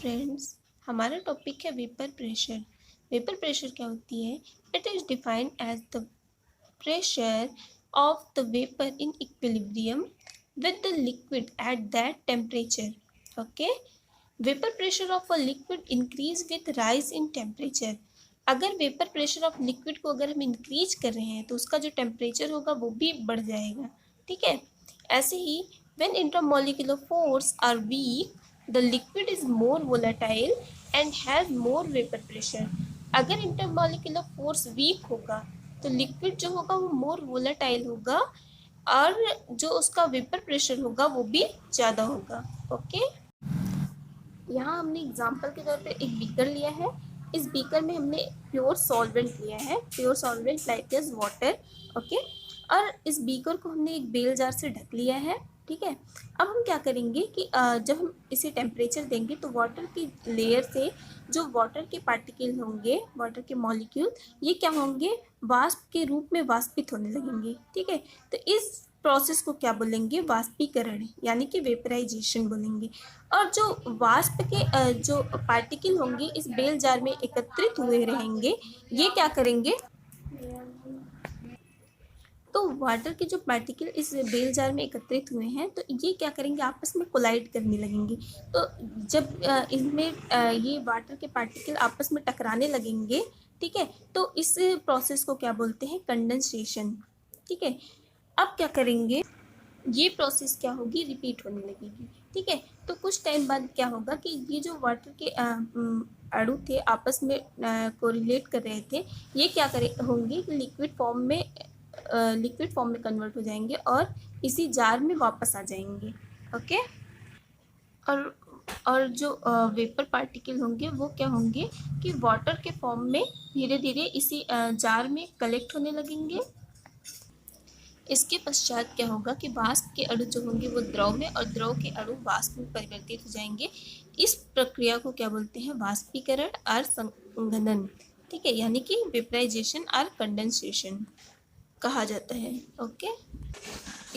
Friends, हमारा topic है vapour pressure. Vapour pressure क्या होती है? It is defined as the pressure of the vapor in equilibrium with the liquid at that temperature. Okay, vapor pressure of a liquid increase with rise in temperature. अगर vapour pressure of liquid को अगर हम increase कर रहे हैं तो उसका जो टेम्परेचर होगा वो भी बढ़ जाएगा। ठीक है, ऐसे ही when intermolecular force are weak the liquid is more volatile and has more vapour pressure. अगर इंटरमॉलिक्यूलर फोर्स वीक होगा तो लिक्विड जो होगा वो मोर वोलेटाइल होगा और जो उसका वेपर प्रेशर होगा वो भी ज़्यादा होगा। ओके, यहाँ हमने एग्जांपल के तौर पे एक बीकर लिया है। इस बीकर में हमने प्योर सॉल्वेंट लिया है, pure solvent like as water. Okay, और इस बीकर को हमने एक बेल जार से ढक लिया है। ठीक है, अब हम क्या करेंगे कि जब हम इसे टेम्परेचर देंगे तो वाटर की लेयर से जो वाटर के पार्टिकल होंगे, वाटर के मॉलिक्यूल, ये क्या होंगे? वाष्प के रूप में वाष्पित होने लगेंगे। ठीक है, तो इस प्रोसेस को क्या बोलेंगे? वाष्पीकरण, यानी कि वेपराइजेशन बोलेंगे। और जो वाष्प के जो पार्टिकल होंगे इस बेल जार में एकत्रित हुए रहेंगे, ये क्या करेंगे? तो वाटर के जो पार्टिकल इस बेल जार में एकत्रित हुए हैं तो ये क्या करेंगे? आपस में कोलाइड करने लगेंगे। तो जब इनमें ये वाटर के पार्टिकल आपस में टकराने लगेंगे, ठीक है, तो इस प्रोसेस को क्या बोलते हैं? कंडेंसेशन। ठीक है, अब क्या करेंगे? ये प्रोसेस क्या होगी? रिपीट होने लगेगी। ठीक है, तो कुछ टाइम बाद क्या होगा कि ये जो वाटर के अणु थे आपस में कोरिलेट कर रहे थे, ये क्या करे होंगे कि लिक्विड फॉर्म में कन्वर्ट हो जाएंगे और इसी जार में वापस आ जाएंगे। ओके, और जो वेपर पार्टिकल होंगे वो क्या होंगे कि वाटर के फॉर्म में धीरे धीरे इसी जार में कलेक्ट होने लगेंगे। इसके पश्चात क्या होगा कि वाष्प के अणु जो होंगे वो द्रव में और द्रव के अणु वाष्प में परिवर्तित हो जाएंगे। इस प्रक्रिया को क्या बोलते हैं? वाष्पीकरण और संघनन। ठीक है, यानी कि वेपराइजेशन और कंडेंसेशन कहा जाता है। ओके,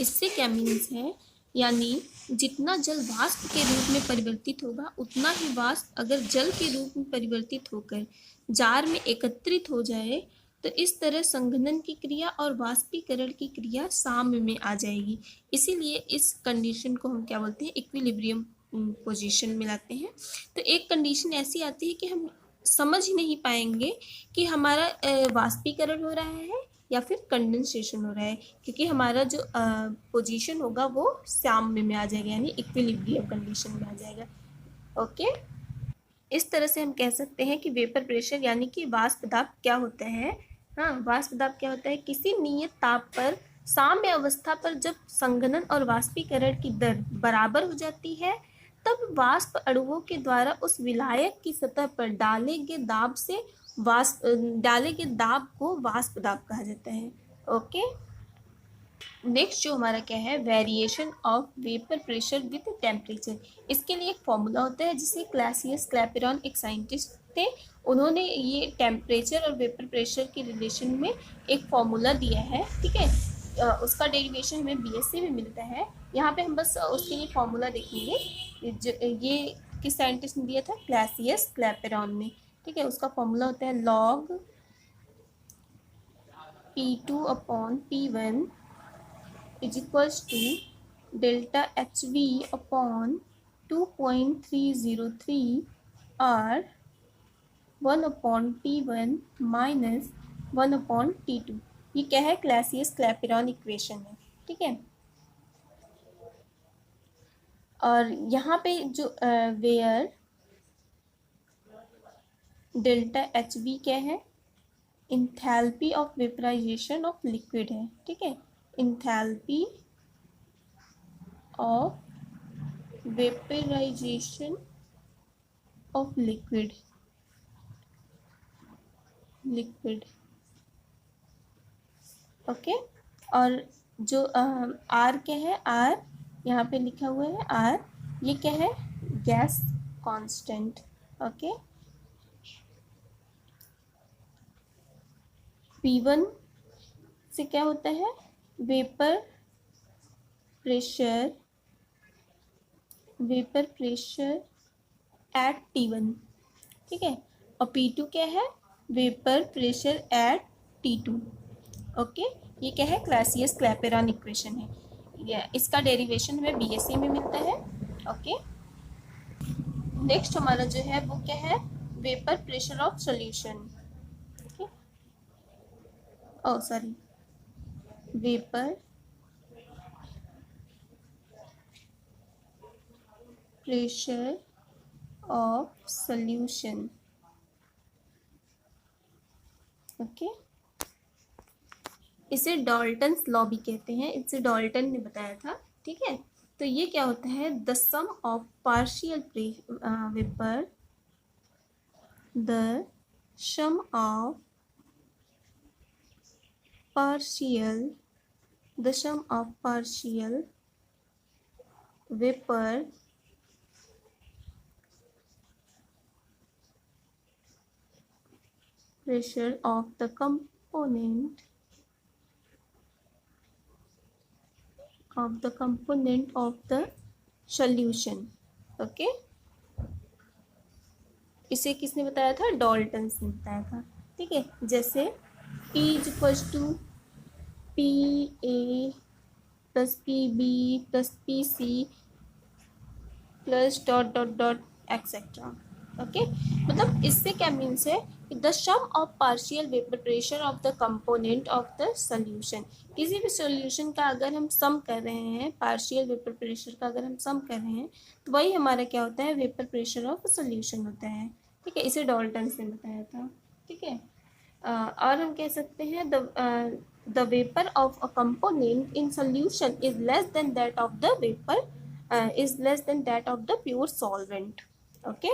इससे क्या मीन्स है? यानी जितना जल वाष्प के रूप में परिवर्तित होगा उतना ही वाष्प अगर जल के रूप में परिवर्तित होकर जार में एकत्रित हो जाए तो इस तरह संघनन की क्रिया और वाष्पीकरण की क्रिया साम्य में आ जाएगी। इसीलिए इस कंडीशन को हम क्या बोलते हैं? इक्विलिब्रियम पोजीशन में लाते हैं। तो एक कंडीशन ऐसी आती है कि हम समझ ही नहीं पाएंगे कि हमारा वाष्पीकरण हो रहा है या फिर कंडेंसेशन हो रहा है, क्योंकि हमारा जो पोजीशन होगा वो साम्य में आ जाएगा, यानी इक्विलिब्रियम कंडीशन में आ जाएगा। ओके, इस तरह से हम कह सकते हैं कि वेपर प्रेशर यानी कि वाष्प दाब क्या होता है? हाँ, वाष्प दाब क्या होता है? किसी नियत ताप पर साम्य अवस्था पर जब संघनन और वाष्पीकरण की दर बराबर हो जाती है तब वाष्प अणुओं के द्वारा उस विलायक की सतह पर डाले गए दाब को वाष्प दाब कहा जाता है। ओके, नेक्स्ट जो हमारा क्या है? Variation of vapour pressure with temperature. इसके लिए एक फॉर्मूला होता है जिसे क्लासियस क्लैपेरॉन एक साइंटिस्ट थे, उन्होंने ये टेम्परेचर और वेपर प्रेशर के रिलेशन में एक फॉर्मूला दिया है। ठीक है, उसका डेरिवेशन हमें बीएससी में मिलता है। यहाँ पे हम बस उसके लिए फॉर्मूला देखेंगे। ये किस साइंटिस्ट ने दिया था? क्लासियस क्लैपेरॉन ने। ठीक है, उसका फॉर्मूला होता है log P2/P1 is equals to delta HV upon 2.303 or 1/T1 minus 1/T2। ये क्या है? क्लासियस क्लैपेरॉन इक्वेशन है। ठीक है, और यहाँ पे जो वेयर डेल्टा एच वी क्या है? Enthalpy of vaporisation of liquid है। ठीक है, enthalpy of vaporisation of liquid. Okay, और जो आर क्या है? आर यहाँ पे लिखा हुआ है आर, ये क्या है? Gas constant. ओके, P1 से क्या होता है? वेपर प्रेशर एट T1, ठीक है, और P2 क्या है, vapour pressure at T2। Okay, ये क्या है, क्लासियस क्लैपेरॉन इक्वेशन है, ये इसका डेरिवेशन हमें बीएससी में मिलता है। ओके, नेक्स्ट हमारा जो है वो क्या है, vapour pressure of solution, oh sorry, vapour pressure of solution. Okay, इसे डाल्टन्स लॉ भी कहते हैं, इसे डाल्टन ने बताया था, ठीक है। तो ये क्या होता है, the sum of partial vapour, the sum of partial, the sum of partial vapour pressure of the component of the solution। Okay, इसे किसने बताया था, डाल्टन्स ने बताया था, ठीक है। जैसे E is equal to P A plus P B plus P C plus dot dot dot etcetera. Okay, मतलब इससे क्या मीन्स है, the sum of partial vapour pressure of the component of the solution. किसी भी solution का अगर हम सम कर रहे हैं, पार्शियल वेपर प्रेशर का अगर हम सम कर रहे हैं, तो वही हमारा क्या होता है, वेपर प्रेशर ऑफ सोल्यूशन होता है, ठीक है। इसे डाल्टन्स ने बताया था, ठीक है। और हम कह सकते हैं the vapour of a component in solution is less than that of the vapour is less than that of the pure solvent। okay,